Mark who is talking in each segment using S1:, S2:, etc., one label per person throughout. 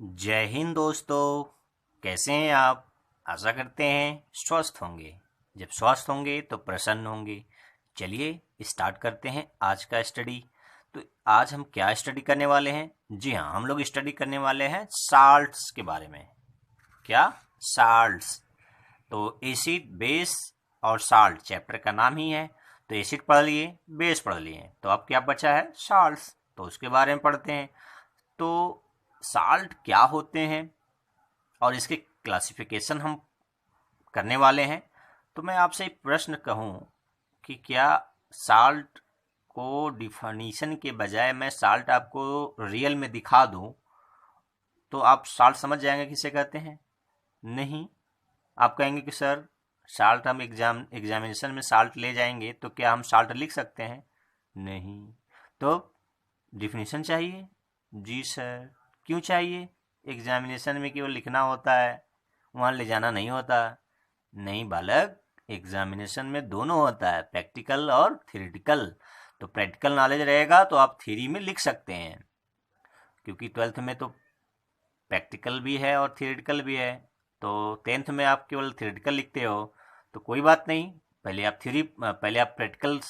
S1: जय हिंद दोस्तों। कैसे हैं आप? आशा करते हैं स्वस्थ होंगे। जब स्वस्थ होंगे तो प्रसन्न होंगे। चलिए स्टार्ट करते हैं आज का स्टडी। तो आज हम क्या स्टडी करने वाले हैं? जी हाँ, हम लोग स्टडी करने वाले हैं साल्ट्स के बारे में। क्या? साल्ट्स। तो एसिड, बेस और साल्ट चैप्टर का नाम ही है। तो एसिड पढ़ लिए, बेस पढ़ लिए, तो अब क्या बचा है? साल्ट्स। तो उसके बारे में पढ़ते हैं। तो साल्ट क्या होते हैं और इसके क्लासिफिकेशन हम करने वाले हैं। तो मैं आपसे एक प्रश्न कहूं कि क्या साल्ट को डिफिनीशन के बजाय मैं साल्ट आपको रियल में दिखा दूं तो आप साल्ट समझ जाएंगे किसे कहते हैं? नहीं। आप कहेंगे कि सर साल्ट हम एग्जामिनेशन में साल्ट ले जाएंगे तो क्या हम साल्ट लिख सकते हैं? नहीं। तो डिफिनीशन चाहिए। जी सर, क्यों चाहिए? एग्जामिनेशन में केवल लिखना होता है, वहाँ ले जाना नहीं होता। नहीं बालक, एग्जामिनेशन में दोनों होता है, प्रैक्टिकल और थ्योरेटिकल। तो प्रैक्टिकल नॉलेज रहेगा तो आप थ्योरी में लिख सकते हैं, क्योंकि ट्वेल्थ में तो प्रैक्टिकल भी है और थ्योरेटिकल भी है। तो टेंथ में आप केवल थ्योरेटिकल लिखते हो तो कोई बात नहीं। पहले आप प्रैक्टिकल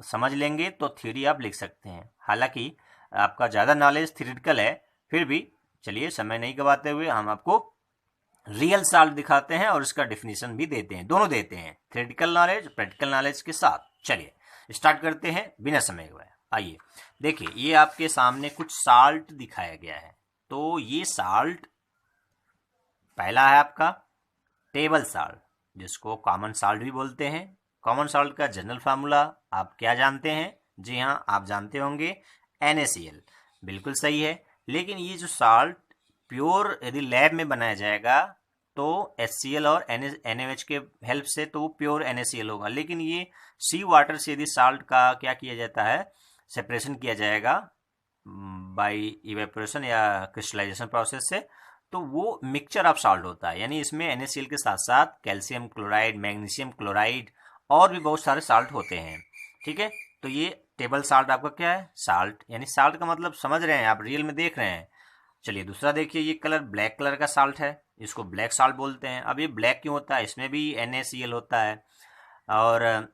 S1: समझ लेंगे तो थ्योरी आप लिख सकते हैं। हालांकि आपका ज़्यादा नॉलेज थ्योरेटिकल है, फिर भी चलिए समय नहीं गवाते हुए हम आपको रियल साल्ट दिखाते हैं और इसका डिफिनीशन भी देते हैं, दोनों देते हैं, थ्योरेटिकल नॉलेज प्रैक्टिकल नॉलेज के साथ। चलिए स्टार्ट करते हैं बिना समय गवाए। आइए देखिए, ये आपके सामने कुछ साल्ट दिखाया गया है। तो ये साल्ट पहला है आपका टेबल साल्ट, जिसको कॉमन साल्ट भी बोलते हैं। कॉमन साल्ट का जनरल फार्मूला आप क्या जानते हैं? जी हाँ, आप जानते होंगे NaCl। बिल्कुल सही है। लेकिन ये जो साल्ट प्योर यदि लैब में बनाया जाएगा तो HCl और NaOH के हेल्प से तो वो प्योर NaCl होगा। लेकिन ये सी वाटर से यदि साल्ट का क्या किया जाता है, सेपरेशन किया जाएगा बाय इवेपोरेशन या क्रिस्टलाइजेशन प्रोसेस से, तो वो मिक्सचर ऑफ साल्ट होता है। यानी इसमें NaCl के साथ साथ कैल्शियम क्लोराइड, मैग्नीशियम क्लोराइड और भी बहुत सारे साल्ट होते हैं। ठीक है, तो ये टेबल साल्ट आपका क्या है? साल्ट। यानी साल्ट का मतलब समझ रहे हैं आप, रियल में देख रहे हैं। चलिए दूसरा देखिए, ये कलर ब्लैक कलर का साल्ट है, इसको ब्लैक साल्ट बोलते हैं। अब ये ब्लैक क्यों होता है? इसमें भी NaCl होता है और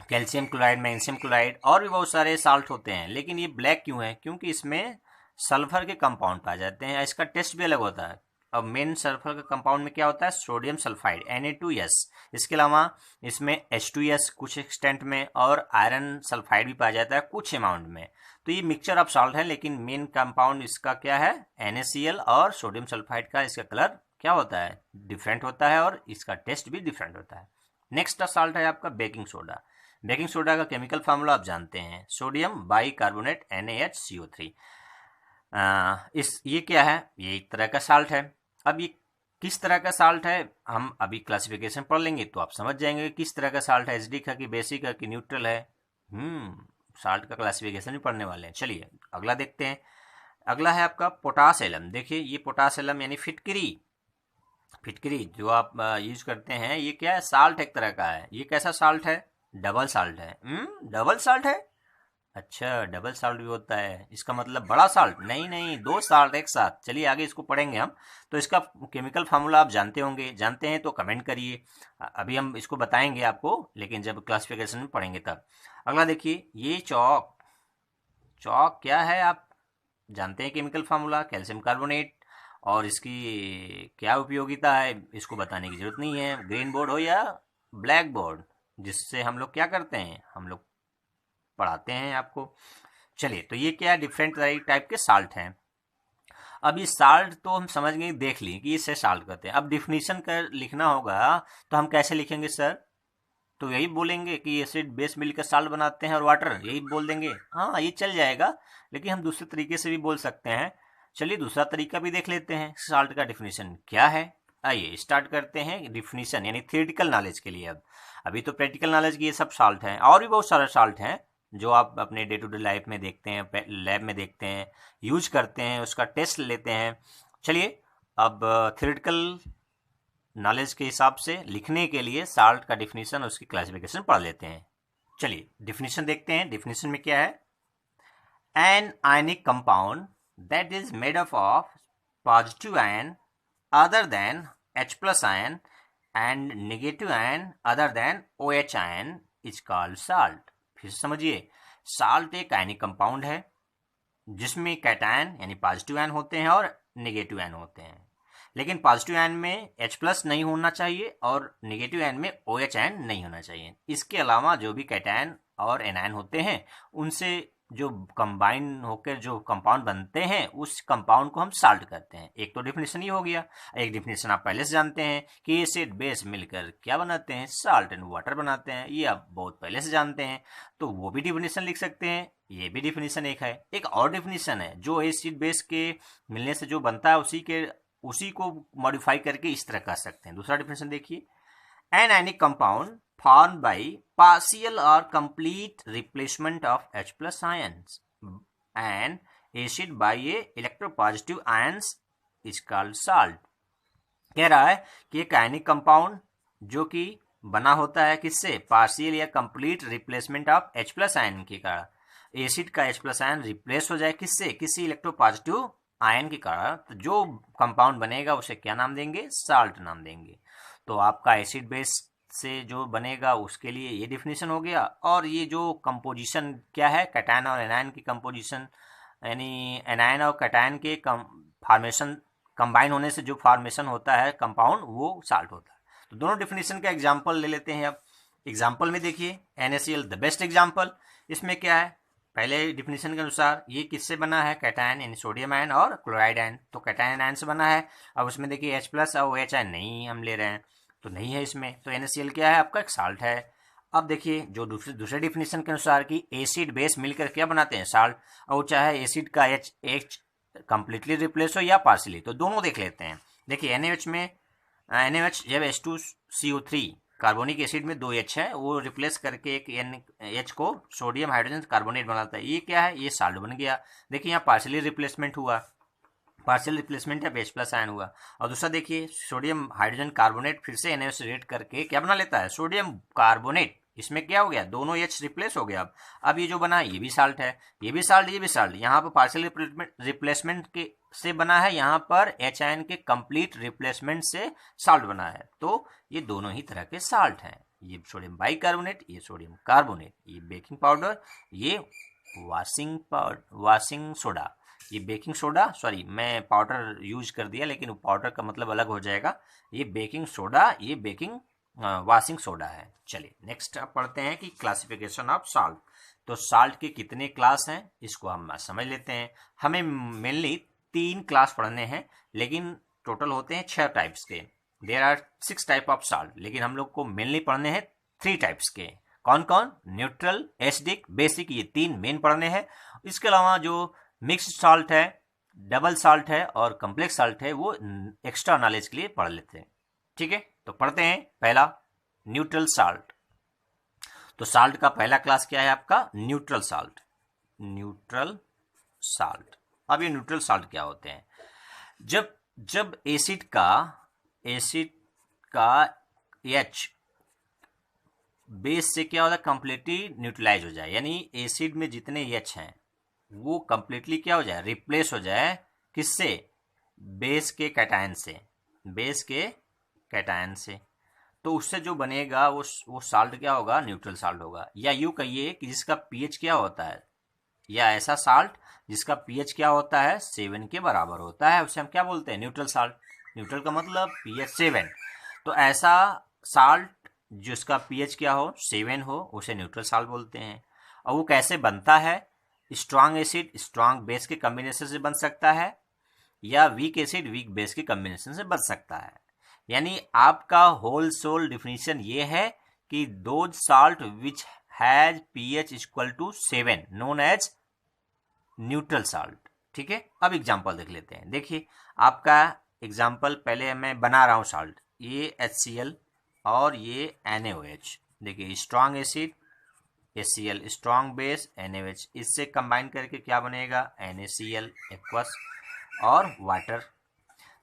S1: कैल्शियम क्लोराइड, मैग्नीशियम क्लोराइड और भी बहुत सारे साल्ट होते हैं। लेकिन ये ब्लैक क्यों है? क्योंकि इसमें सल्फर के कंपाउंड पाए जाते हैं। इसका टेस्ट भी अलग होता है। अब मेन सल्फर का कंपाउंड में क्या होता है? Sodium sulphide Na2S। इसके अलावा इसमें H2S कुछ एक्सटेंट में और आयरन सल्फाइड भी पाया जाता है कुछ अमाउंट में। तो ये मिक्सचर ऑफ साल्ट है, लेकिन मेन कंपाउंड इसका क्या है? NaCl। और सोडियम सल्फाइड का इसका कलर क्या होता है? डिफरेंट होता है और इसका टेस्ट भी डिफरेंट होता है। नेक्स्ट साल्ट है आपका बेकिंग सोडा। बेकिंग सोडा का केमिकल फार्मूला आप जानते हैं, सोडियम बाई कार्बोनेट NaHCO3। ये क्या है? ये एक तरह का साल्ट है। अब ये किस तरह का साल्ट है हम अभी क्लासिफिकेशन पढ़ लेंगे तो आप समझ जाएंगे किस तरह का साल्ट है, एसिडिक है कि बेसिक है कि न्यूट्रल है। साल्ट का क्लासिफिकेशन भी पढ़ने वाले हैं। चलिए अगला देखते हैं। अगला है आपका पोटास एलम। देखिए ये पोटास एलम यानी फिटकरी। फिटकरी जो आप यूज करते हैं, ये क्या है? साल्ट एक तरह का है। ये कैसा साल्ट है? डबल साल्ट है। डबल साल्ट है। अच्छा, डबल साल्ट भी होता है। इसका मतलब बड़ा साल्ट? नहीं नहीं, दो साल्ट एक साथ। चलिए आगे इसको पढ़ेंगे हम। तो इसका केमिकल फार्मूला आप जानते होंगे, जानते हैं तो कमेंट करिए। अभी हम इसको बताएंगे आपको, लेकिन जब क्लासिफिकेशन में पढ़ेंगे तब। अगला देखिए, ये चौक। चौक क्या है आप जानते हैं? Chemical formula calcium carbonate. और इसकी क्या उपयोगिता है इसको बताने की जरूरत नहीं है। ग्रीन बोर्ड हो या ब्लैक बोर्ड, जिससे हम लोग क्या करते हैं, हम लोग पढ़ाते हैं आपको। चलिए, तो ये क्या डिफरेंट टाइप के साल्ट हैं। अब ये साल्ट तो हम समझ गए, देख ली कि इसे साल्ट कहते हैं। अब डिफिनीशन कर लिखना होगा तो हम कैसे लिखेंगे सर? तो यही बोलेंगे कि एसिड बेस मिलकर साल्ट बनाते हैं और वाटर, यही बोल देंगे। हाँ ये चल जाएगा, लेकिन हम दूसरे तरीके से भी बोल सकते हैं। चलिए दूसरा तरीका भी देख लेते हैं, साल्ट का डिफिनीशन क्या है। आइए स्टार्ट करते हैं डिफिनीशन, यानी थियोरेटिकल नॉलेज के लिए। अब अभी तो प्रैक्टिकल नॉलेज की ये सब साल्ट हैं, और भी बहुत सारे साल्ट हैं जो आप अपने डे टू डे लाइफ में देखते हैं, लैब में देखते हैं, यूज करते हैं, उसका टेस्ट लेते हैं। चलिए अब थियोरेटिकल नॉलेज के हिसाब से लिखने के लिए साल्ट का डिफिनीशन, उसकी क्लासिफिकेशन पढ़ लेते हैं। चलिए डिफिनीशन देखते हैं। डिफिनीशन में क्या है? An ionic compound that is made up of positive ion other than H plus ion and negative ion other than OH ion is called salt। फिर समझिए, साल्ट एक आयनिक कंपाउंड है जिसमें कैटायन यानी पॉजिटिव आयन होते हैं और negative ion होते हैं, लेकिन पॉजिटिव आयन में H प्लस नहीं होना चाहिए और नेगेटिव आयन में OH आयन नहीं होना चाहिए। इसके अलावा जो भी कैटायन और एनायन होते हैं उनसे जो कंबाइन होकर जो कंपाउंड बनते हैं उस कंपाउंड को हम साल्ट करते हैं। एक तो डिफिनेशन ये हो गया। एक डिफिनेशन आप पहले से जानते हैं कि एसिड बेस मिलकर क्या बनाते हैं, साल्ट एंड वाटर बनाते हैं, ये आप बहुत पहले से जानते हैं, तो वो भी डिफिनेशन लिख सकते हैं। ये भी डिफिनेशन एक है। एक और डिफिनेशन है जो एसिड बेस के मिलने से जो बनता है उसी को मॉडिफाई करके इस तरह कर सकते हैं। दूसरा डिफिनेशन देखिए, an ionic compound formed by partial or complete replacement of H plus ions and acid by a electropositive ions is called salt। कह रहा है कि एक आयनिक कंपाउंड जो कि बना होता है किससे, पार्शियल या complete replacement of H plus ion के कारण एसिड का H प्लस आयन रिप्लेस हो जाए किससे, किसी इलेक्ट्रोपॉजिटिव आयन के कारण, तो जो कंपाउंड बनेगा उसे क्या नाम देंगे, साल्ट नाम देंगे। तो आपका एसिड बेस से जो बनेगा उसके लिए ये डिफिनेशन हो गया। और ये जो कंपोजिशन क्या है, कैटायन और एनायन की कंपोजिशन, यानी एनायन और कैटायन के फॉर्मेशन कंबाइन होने से जो फॉर्मेशन होता है कंपाउंड, वो साल्ट होता है। तो दोनों डिफिनेशन का एग्जांपल ले लेते हैं। अब एग्जांपल में देखिए, NaCl द बेस्ट एग्जांपल। इसमें क्या है, पहले डिफिनेशन के अनुसार ये किससे बना है, कैटायन यानी सोडियम आयन और क्लोराइड आयन, तो कैटायन आयन से बना है। अब उसमें देखिए H प्लस और OH आयन नहीं हम ले रहे हैं, तो नहीं है इसमें, तो NaCl क्या है, आपका एक साल्ट है। अब देखिए जो दूसरे डिफिनेशन के अनुसार कि एसिड बेस मिलकर क्या बनाते हैं, साल्ट, और चाहे एसिड का H कंप्लीटली रिप्लेस हो या पार्शियली, तो दोनों देख लेते हैं। देखिए NaOH में NaOH जब H2CO3 कार्बोनिक एसिड में 2 H है, वो रिप्लेस करके एक NH को सोडियम हाइड्रोजन कार्बोनेट बनाता है, ये क्या है, ये साल्ट बन गया। देखिए यहाँ पार्शियली रिप्लेसमेंट हुआ, पार्शियल रिप्लेसमेंट या H प्लस आयन हुआ। और दूसरा देखिए, सोडियम हाइड्रोजन कार्बोनेट फिर से NaOH से रिएक्ट करके क्या बना लेता है, सोडियम कार्बोनेट। इसमें क्या हो गया, दोनों H रिप्लेस हो गया। अब ये जो बना ये भी साल्ट है, ये भी साल्ट, ये भी साल्ट। यहाँ पर पार्शियल रिप्लेसमेंट के से बना है, यहाँ पर H आयन के कंप्लीट रिप्लेसमेंट से साल्ट बना है। तो ये दोनों ही तरह के साल्ट हैं, ये सोडियम बाइकार्बोनेट, ये सोडियम कार्बोनेट, ये बेकिंग पाउडर, ये वॉशिंग सोडा, ये बेकिंग सोडा, सॉरी मैं पाउडर यूज कर दिया, लेकिन पाउडर का मतलब अलग हो जाएगा। ये बेकिंग सोडा, ये बेकिंग वॉशिंग सोडा है। चलिए नेक्स्ट आप पढ़ते हैं कि क्लासिफिकेशन ऑफ साल्ट। तो साल्ट के कितने क्लास हैं इसको हम समझ लेते हैं। हमें मेनली 3 क्लास पढ़ने हैं, लेकिन टोटल होते हैं 6 टाइप्स के। There are 6 type of salt, लेकिन हम लोग को मेनली पढ़ने हैं 3 टाइप्स के। कौन कौन, न्यूट्रल, एसिडिक, बेसिक, ये 3 मेन पढ़ने हैं। इसके अलावा जो मिक्स्ड साल्ट है, डबल साल्ट है और कम्प्लेक्स साल्ट है, वो एक्स्ट्रा नॉलेज के लिए पढ़ लेते हैं। ठीक है, तो पढ़ते हैं। पहला न्यूट्रल साल्ट। तो साल्ट का पहला क्लास क्या है आपका, न्यूट्रल साल्ट। Neutral salt. अब ये न्यूट्रल साल्ट क्या होते हैं, जब एसिड का H बेस से क्या होता है, कंप्लीटली न्यूट्रलाइज हो जाए, यानी एसिड में जितने H हैं वो कंप्लीटली क्या हो जाए, रिप्लेस हो जाए किससे, बेस के कैटायन से, बेस के कैटायन से। तो उससे जो बनेगा वो साल्ट क्या होगा, न्यूट्रल साल्ट होगा। या यूं कहिए कि जिसका पीएच क्या होता है, या ऐसा साल्ट जिसका पीएच क्या होता है, 7 के बराबर होता है, उसे हम क्या बोलते हैं, न्यूट्रल साल्ट। न्यूट्रल का मतलब पीएच 7। तो ऐसा साल्ट जिसका पीएच क्या हो, 7 हो, उसे न्यूट्रल साल्ट बोलते हैं। और वो कैसे बनता है, स्ट्रांग एसिड स्ट्रांग बेस के कॉम्बिनेशन से बन सकता है, या वीक एसिड वीक बेस के कॉम्बिनेशन से बन सकता है। यानी आपका होल सोल डिफिनीशन ये है कि those salt which has pH equal to 7 known as neutral salt. ठीक है, अब एग्जांपल देख लेते हैं। देखिए आपका एग्जांपल, पहले मैं बना रहा हूं साल्ट, ये HCl और ये NaOH। देखिए strong acid HCl, strong base NaOH, इससे कंबाइन करके क्या बनेगा, NaCl एक्वस और वाटर।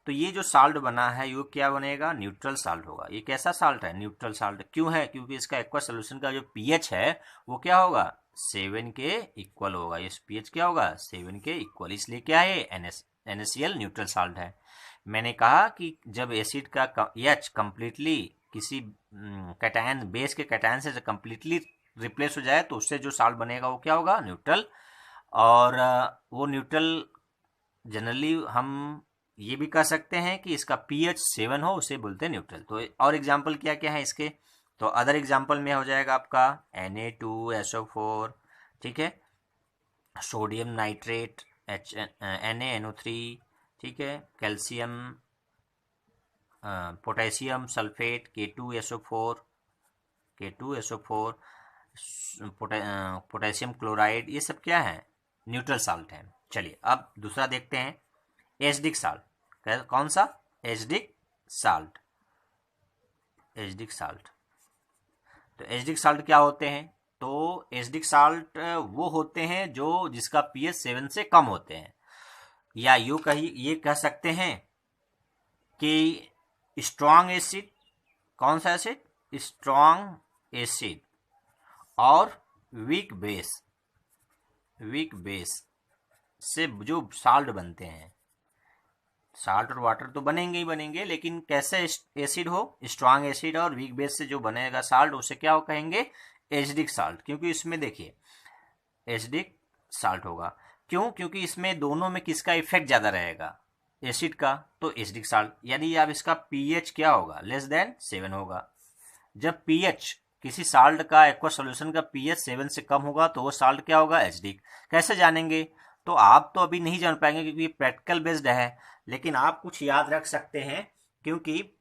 S1: तो ये जो साल्ट बना है ये क्या बनेगा, न्यूट्रल साल्ट होगा। ये कैसा साल्ट है, न्यूट्रल साल्ट। क्यों है, क्योंकि इसका एक्वस सोल्यूशन का जो पीएच है वो क्या होगा, 7 के इक्वल होगा। ये पीएच क्या होगा, 7 के इक्वल, इसलिए क्या है, NaCl न्यूट्रल साल्ट है। मैंने कहा कि जब एसिड का H कंप्लीटली किसी कैटायन बेस के कैटायन से कंप्लीटली रिप्लेस हो जाए तो उससे जो साल्ट बनेगा वो क्या होगा, न्यूट्रल। और वो न्यूट्रल जनरली हम ये भी कह सकते हैं कि इसका pH 7 हो, उसे बोलते हैं न्यूट्रल। तो और एग्जाम्पल क्या क्या है इसके, तो अदर एग्जाम्पल में हो जाएगा आपका Na2SO4, ठीक है, सोडियम नाइट्रेट NaNO3, ठीक है, calcium potassium sulphate K2SO4, potassium chloride, ये सब क्या है, न्यूट्रल साल्ट है। चलिए अब दूसरा देखते हैं, एसिडिक साल्ट। कौन सा, एसिडिक साल्ट। एसिडिक साल्ट, तो एसिडिक साल्ट क्या होते हैं, तो एसिडिक साल्ट वो होते हैं जो जिसका pH 7 से कम होते हैं, या यूं ये कह सकते हैं कि स्ट्रॉन्ग एसिड, कौन सा एसिड, स्ट्रॉन्ग एसिड, और वीक बेस से जो साल्ट बनते हैं। साल्ट और वाटर तो बनेंगे ही बनेंगे, लेकिन कैसे एसिड हो, स्ट्रॉन्ग एसिड और वीक बेस से जो बनेगा साल्ट उसे क्या कहेंगे, एसिडिक साल्ट। क्योंकि इसमें देखिए एसिडिक साल्ट होगा, क्यों, क्योंकि इसमें दोनों में किसका इफेक्ट ज्यादा रहेगा, एसिड का, तो एसिडिक साल्ट। यानी अब इसका pH क्या होगा, लेस देन 7 होगा। जब pH किसी साल्ट का, एक्वा सॉल्यूशन का pH 7 से कम होगा तो वो साल्ट क्या होगा, एसिडिक। कैसे जानेंगे, तो आप तो अभी नहीं जान पाएंगे क्योंकि प्रैक्टिकल बेस्ड है, लेकिन आप कुछ याद रख सकते हैं। क्योंकि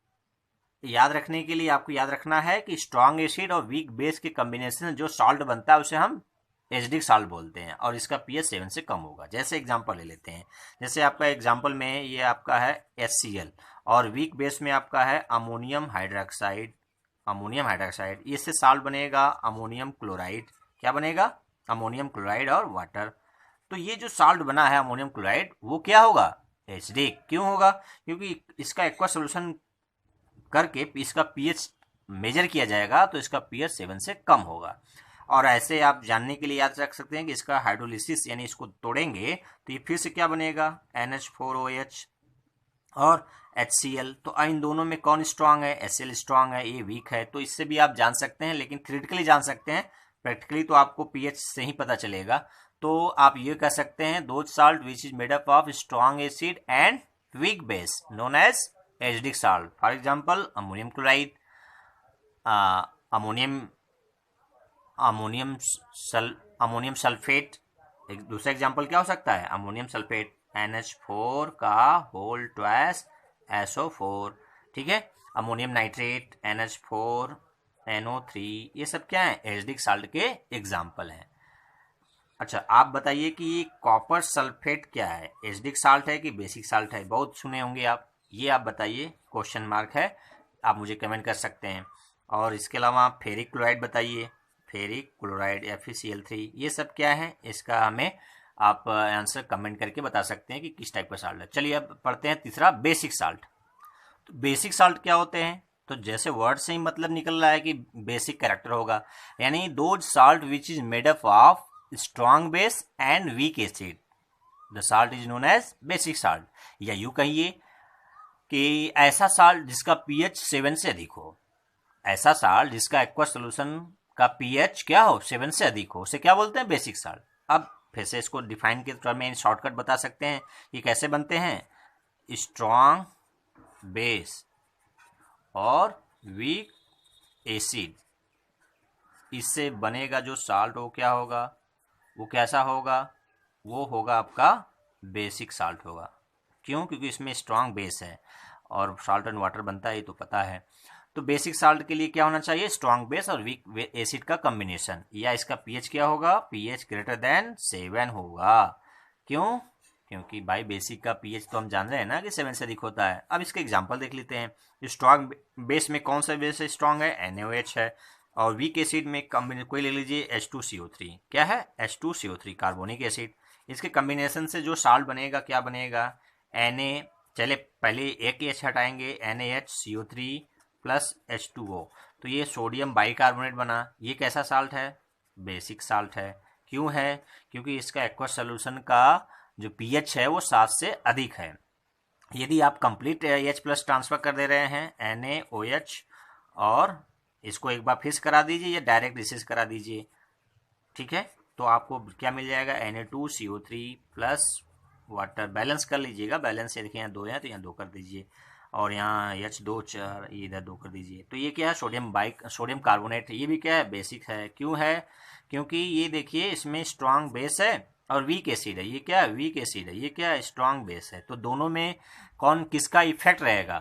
S1: याद रखने के लिए आपको याद रखना है कि स्ट्रॉन्ग एसिड और वीक बेस के कॉम्बिनेशन जो साल्ट बनता है उसे हम एसिडिक साल्ट बोलते हैं, और इसका pH 7 से कम होगा। जैसे एग्जांपल ले लेते हैं, जैसे आपका एग्जांपल में ये आपका है HCl, और वीक बेस में आपका है अमोनियम हाइड्रोक्साइड, इससे साल्ट बनेगा अमोनियम क्लोराइड। क्या बनेगा, अमोनियम क्लोराइड और वाटर। तो ये जो साल्ट बना है अमोनियम क्लोराइड वो क्या होगा, एसिडिक। क्यों होगा, क्योंकि इसका एक्वा सोल्यूशन करके इसका pH मेजर किया जाएगा तो इसका pH 7 से कम होगा। और ऐसे आप जानने के लिए याद रख सकते हैं कि इसका हाइड्रोलिसिस यानी इसको तोड़ेंगे तो ये फिर से क्या बनेगा, NH4OH और HCl। तो इन दोनों में कौन स्ट्रांग है, HCl स्ट्रांग है, ये वीक है। तो इससे भी आप जान सकते हैं, लेकिन थ्योरेटिकली जान सकते हैं, प्रैक्टिकली तो आपको pH से ही पता चलेगा। तो आप ये कह सकते हैं, those salt which is made up of strong acid and weak base known as acidic salt. For example ammonium chloride, ammonium sulphate. एक दूसरा एग्जांपल क्या हो सकता है, अमोनियम सल्फेट NH4 का होल ट्वाइस SO4, ठीक है, अमोनियम नाइट्रेट NH4NO3, ये सब क्या है, एसिडिक साल्ट के एग्जांपल हैं। अच्छा आप बताइए कि ये कॉपर सल्फेट क्या है, एसिडिक साल्ट है कि बेसिक साल्ट है, बहुत सुने होंगे आप, ये आप बताइए, क्वेश्चन मार्क है, आप मुझे कमेंट कर सकते हैं। और इसके अलावा फेरिक क्लोराइड बताइए, फेरिक क्लोराइड FeCl3, ये सब क्या है, इसका हमें आप आंसर कमेंट करके बता सकते हैं कि किस टाइप का साल्ट है। चलिए अब पढ़ते हैं तीसरा, बेसिक साल्ट। तो बेसिक साल्ट क्या होते हैं, तो जैसे वर्ड से ही मतलब निकल रहा है कि बेसिक कैरेक्टर होगा, यानी those salt which is made up of strong base and weak acid, the salt is known as basic salt. या यूं कहिए कि ऐसा साल्ट जिसका pH 7 से अधिक हो, ऐसा साल्ट जिसका एक्वा सोल्यूशन का pH क्या हो, 7 से अधिक हो, उसे क्या बोलते हैं, बेसिक साल्ट। अब फिर से इसको डिफाइन के तौर में शॉर्टकट बता सकते हैं, ये कैसे बनते हैं, स्ट्रॉन्ग बेस और वीक एसिड, इससे बनेगा जो साल्ट वो क्या होगा, वो कैसा होगा, वो होगा आपका बेसिक साल्ट होगा। क्यों, क्योंकि इसमें स्ट्रॉन्ग बेस है और साल्ट एंड वाटर बनता है, ये तो पता है। तो बेसिक साल्ट के लिए क्या होना चाहिए, स्ट्रॉन्ग बेस और वीक एसिड का कॉम्बिनेशन, या इसका pH क्या होगा, pH ग्रेटर देन 7 होगा। क्यों, क्योंकि भाई बेसिक का pH तो हम जान रहे हैं ना कि 7 से अधिक होता है। अब इसके एग्जांपल देख लेते हैं। स्ट्रॉन्ग बेस में कौन सा बेस स्ट्रॉन्ग है, NaOH है, और वीक एसिड में कोई ले लीजिए H2CO3, क्या है, H2CO3 कार्बोनिक एसिड। इसके कॉम्बिनेशन से जो साल्ट बनेगा क्या बनेगा, Na, चले पहले एक H हटाएंगे, NaHCO3 प्लस H2O, तो ये सोडियम बाइकार्बोनेट बना। ये कैसा साल्ट है, बेसिक साल्ट है। क्यों है, क्योंकि इसका एक्वा सोल्यूशन का जो pH है वो 7 से अधिक है। यदि आप कंप्लीट H+ ट्रांसफर कर दे रहे हैं NaOH, और इसको एक बार फिक्स करा दीजिए या डायरेक्ट रिसीज करा दीजिए, ठीक है, तो आपको क्या मिल जाएगा, Na2CO3 प्लस वाटर। बैलेंस कर लीजिएगा, बैलेंस से देखिए यहाँ 2 है तो यहाँ 2 कर दीजिए, और यहाँ H2 4, ये इधर 2 कर दीजिए। तो ये क्या है, सोडियम कार्बोनेट। ये भी क्या है, बेसिक है। क्यों है, क्योंकि ये देखिए इसमें स्ट्रांग बेस है और वीक एसिड है। ये क्या है, वीक एसिड है, ये क्या है, स्ट्रांग बेस है। तो दोनों में कौन किसका इफेक्ट रहेगा,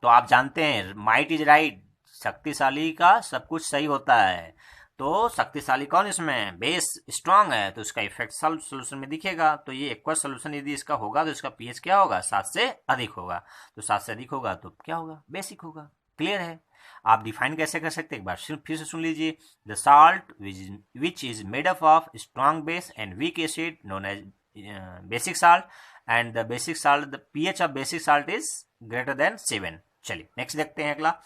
S1: तो आप जानते हैं माइट इज राइट, शक्तिशाली का सब कुछ सही होता है। तो शक्तिशाली कौन, इसमें बेस स्ट्रांग है, तो इसका इफेक्ट सोल्यूशन में दिखेगा। तो ये एक्वस सोल्यूशन यदि इसका होगा तो इसका पीएच क्या होगा, 7 से अधिक होगा। तो 7 से अधिक होगा तो क्या होगा, बेसिक होगा। क्लियर है। आप डिफाइन कैसे कर सकते हैं, एक बार फिर से सुन लीजिए। The salt which is made up of strong base and weak acid known as basic salt, and the basic salt, the pH of basic salt is greater than 7। चलिए नेक्स्ट देखते हैं अगला।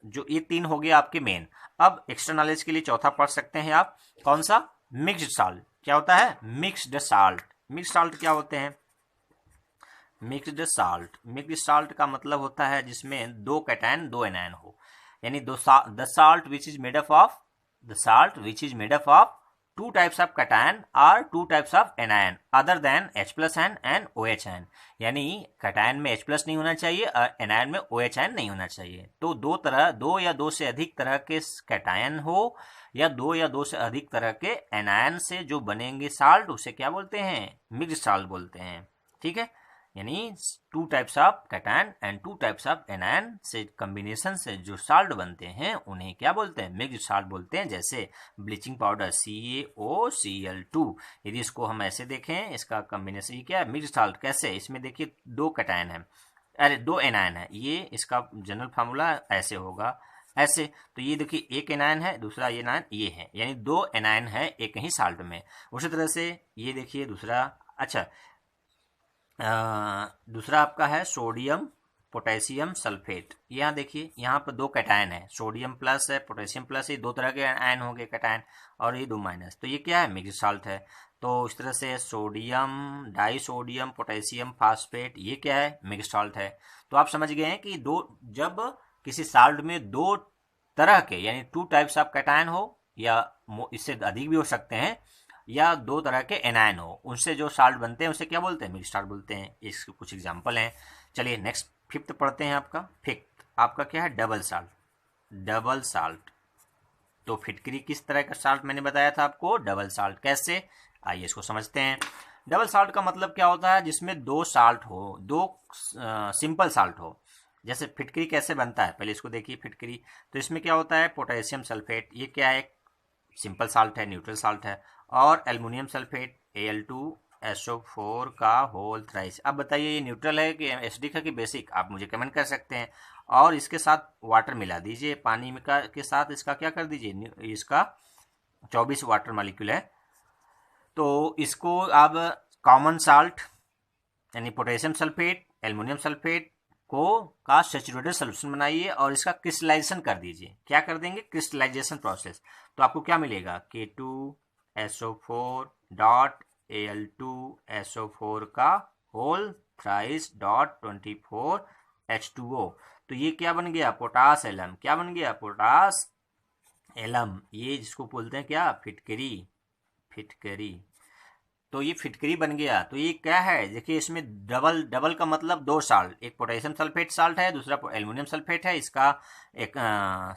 S1: जो ये 3 हो गया आपके मेन। अब एक्स्ट्रा नॉलेज के लिए चौथा पढ़ सकते हैं आप, कौन सा, मिक्स्ड साल्ट। क्या होता है, मिक्स्ड साल्ट। मिक्स्ड साल्ट क्या होते हैं, मिक्स्ड साल्ट का मतलब होता है जिसमें 2 कैटायन 2 एनायन हो, यानी the salt which is made up of 2 types of cation or 2 types of anion other than H+ and OH ion। यानी कैटायन में H+ नहीं होना चाहिए और एनायन में OH ion नहीं होना चाहिए। तो 2 या 2 से अधिक तरह के कैटायन हो या 2 या 2 से अधिक तरह के एनायन से जो बनेंगे साल्ट, उसे क्या बोलते हैं, मिक्स्ड साल्ट बोलते हैं। ठीक है, यानी 2 types of cation and 2 types of anion से कॉम्बिनेशन से जो साल्ट बनते हैं उन्हें क्या बोलते हैं, मिक्स्ड साल्ट बोलते हैं। जैसे ब्लीचिंग पाउडर CaOCl2, यदि इसको हम ऐसे देखें, इसका कॉम्बिनेशन क्या है, मिक्स्ड साल्ट। कैसे, इसमें देखिए 2 कैटायन है, अरे 2 एनायन है, ये इसका जनरल फार्मूला ऐसे होगा, ऐसे। तो ये देखिए एक एनायन है, दूसरा एनायन ये है, यानी 2 एनायन है एक ही साल्ट में। उसी तरह से ये देखिए दूसरा, अच्छा दूसरा आपका है सोडियम पोटेशियम सल्फेट। यहाँ देखिए यहाँ पर 2 कैटायन है, सोडियम प्लस है, पोटेशियम प्लस, ये 2 तरह के आयन होंगे कैटायन, और ये 2 माइनस। तो ये क्या है, मिक्स्ड साल्ट है। तो इस तरह से सोडियम डाइसोडियम पोटेशियम फास्फेट, ये क्या है, मिक्स्ड साल्ट है। तो आप समझ गए हैं कि जब किसी साल्ट में 2 तरह के, यानी 2 types ऑफ कैटायन हो, या इससे अधिक भी हो सकते हैं, या 2 तरह के एनायन हो, उनसे जो साल्ट बनते हैं उसे क्या बोलते हैं, मिक्स्ड साल्ट बोलते हैं। इसके कुछ एग्जांपल हैं। चलिए नेक्स्ट 5th पढ़ते हैं। फिफ्थ आपका क्या है, डबल साल्ट। तो फिटकरी किस तरह का साल्ट मैंने बताया था आपको, डबल साल्ट। कैसे, आइए इसको समझते हैं। डबल साल्ट का मतलब क्या होता है, जिसमें 2 साल्ट हो, 2 सिंपल साल्ट हो। जैसे फिटकरी कैसे बनता है, पहले इसको देखिए। फिटकरी तो इसमें क्या होता है, पोटेशियम सल्फेट, ये क्या है, सिंपल साल्ट है, न्यूट्रल साल्ट है, और एल्युमिनियम सल्फेट Al2SO4 का होल थ्राइस। अब बताइए ये न्यूट्रल है कि एसिडिक है कि बेसिक, आप मुझे कमेंट कर सकते हैं। और इसके साथ वाटर मिला दीजिए, पानी के साथ इसका क्या कर दीजिए, इसका 24 वाटर मॉलिक्यूल है। तो इसको अब कॉमन साल्ट यानी पोटेशियम सल्फेट, एल्युमिनियम सल्फेट का सैचुरेटेड सोल्यूशन बनाइए और इसका क्रिस्टलाइजेशन कर दीजिए। क्या कर देंगे, क्रिस्टलाइजेशन प्रोसेस। तो आपको क्या मिलेगा, K2SO4 डॉट Al2SO4 का होल थ्राइस डॉट 24 H2O। तो ये क्या बन गया, पोटास एलम। क्या बन गया, पोटास एलम। ये जिसको बोलते हैं क्या, फिटकरी। तो ये फिटकरी बन गया। तो ये क्या है, देखिए इसमें डबल का मतलब 2 साल्ट, एक पोटेशियम सल्फेट साल्ट है, दूसरा एल्युमिनियम सल्फेट है। इसका एक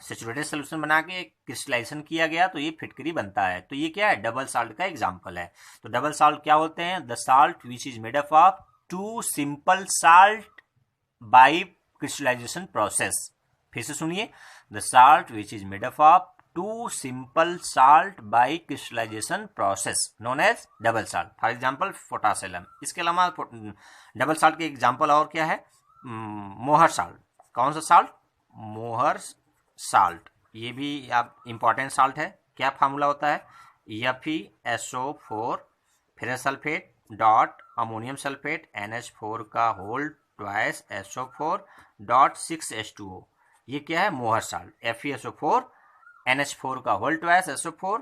S1: सैचुरेटेड सोल्यूशन बना के क्रिस्टलाइजेशन किया गया, तो ये फिटकरी बनता है। तो ये क्या है, डबल साल्ट का एग्जांपल है। तो डबल साल्ट क्या होते हैं, the salt which is made up of 2 simple salt by crystallization process. फिर से सुनिए, the salt which is made up of 2 simple salt by crystallization process known as double salt। For example potassium. इसके अलावा double salt के example और क्या है, मोहर साल्ट। कौन सा साल्ट, मोहर साल्ट। ये भी आप इंपॉर्टेंट साल्ट है। क्या फार्मूला होता है, FeSO4 ferrous sulphate dot ammonium sulphate NH4 का whole twice SO4 dot 6H2O। ये क्या है, मोहर साल्ट। FeSO4 NH4 का whole twice SO4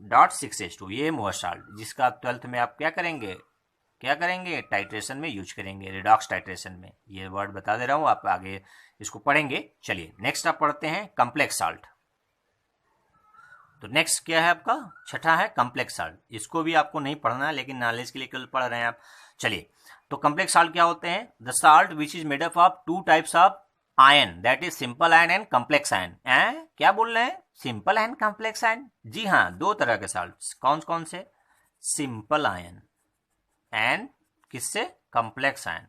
S1: dot 6H2, ये मोहर साल्ट, जिसका 12th में आप क्या करेंगे, क्या करेंगे, टाइट्रेशन में यूज करेंगे, रिडॉक्स टाइट्रेशन में। ये वर्ड बता दे रहा हूँ, आप आगे इसको पढ़ेंगे। चलिए नेक्स्ट आप पढ़ते हैं कॉम्प्लेक्स साल्ट। तो नेक्स्ट क्या है आपका, छठा है कॉम्प्लेक्स साल्ट। इसको भी आपको नहीं पढ़ना है, लेकिन नॉलेज के लिए केवल पढ़ रहे हैं आप। चलिए, तो कॉम्प्लेक्स साल्ट क्या होते हैं, the salt which is made up of two types of ion, that is simple ion and complex ion. क्या बोल रहे हैं, सिंपल आयन कॉम्प्लेक्स आयन। जी हाँ, दो तरह के साल्ट, कौन कौन से, सिंपल आयन एंड किससे, कॉम्प्लेक्स आयन।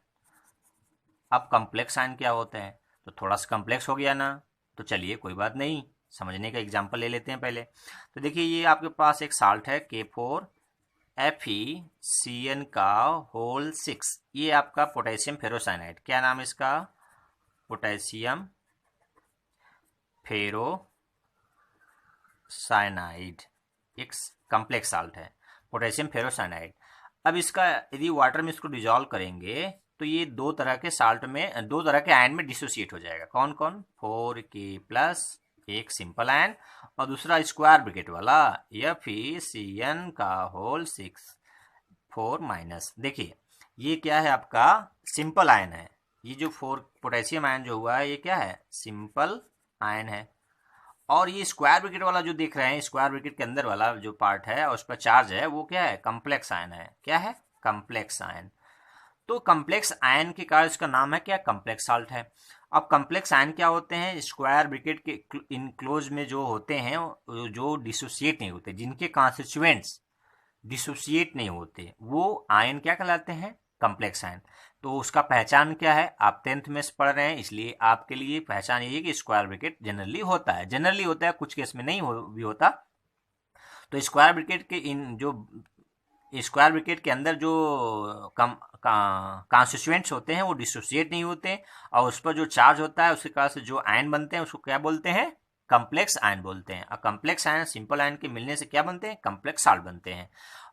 S1: अब कॉम्प्लेक्स आयन क्या होते हैं, तो थोड़ा सा कॉम्प्लेक्स हो गया ना, तो चलिए कोई बात नहीं, समझने का एग्जांपल ले लेते हैं पहले। तो देखिए, ये आपके पास एक साल्ट है K4FeCN का होल 6, ये आपका पोटेशियम फेरोसाइनाइड। क्या नाम है इसका, पोटेशियम फेरोसाइनाइड, एक कॉम्प्लेक्स साल्ट है, पोटेशियम फेरोसाइनाइड। अब इसका यदि वाटर में इसको डिजोल्व करेंगे तो ये दो तरह के साल्ट में, दो तरह के आयन में डिसोसिएट हो जाएगा। कौन कौन, 4K+, एक सिंपल आयन और दूसरा स्क्वायर ब्रैकेट वाला FeCN का होल 6 4-। देखिए ये क्या है, आपका सिंपल आयन है। ये जो 4 पोटेशियम आयन जो हुआ है, ये क्या है, सिंपल आयन है। और ये स्क्वायर ब्रैकेट वाला जो देख रहे हैं, स्क्वायर ब्रैकेट के अंदर वाला जो पार्ट है और उस पर चार्ज है, वो क्या है, कॉम्प्लेक्स आयन है। क्या है, कॉम्प्लेक्स आयन। तो कॉम्प्लेक्स आयन के कारण इसका नाम है क्या, कॉम्प्लेक्स साल्ट है। अब कॉम्प्लेक्स आयन क्या होते हैं, स्क्वायर ब्रैकेट के इनक्लोज में जो होते हैं, जो डिसोसिएट नहीं होते, जिनके कॉन्स्टिट्यूएंट्स डिसोसिएट नहीं होते, वो आयन क्या कहलाते हैं, कॉम्प्लेक्स आयन। तो उसका पहचान क्या है, आप 10th में पढ़ रहे हैं, इसलिए आपके लिए पहचान ये है कि स्क्वायर ब्रैकेट जनरली होता है, जनरली होता है, कुछ केस में नहीं भी होता। तो स्क्वायर ब्रैकेट के इन जो स्क्वायर ब्रैकेट के अंदर जो कॉन्स्टिट्यूएंट्स होते हैं वो डिसोसिएट नहीं होते, और उस पर जो चार्ज होता है उसके कारण से जो आयन बनते हैं उसको क्या बोलते हैं, कॉम्प्लेक्स आयन बोलते हैं। और कॉम्प्लेक्स आयन सिंपल आयन के मिलने से क्या बनते हैं, कॉम्प्लेक्स साल्ट बनते हैं।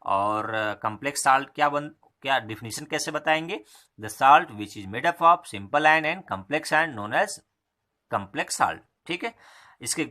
S1: और कॉम्प्लेक्स साल्ट क्या डिफिनीशन कैसे बताएंगे, the salt which is made up of simple ion and complex ion known as complex salt. ठीक है, इसके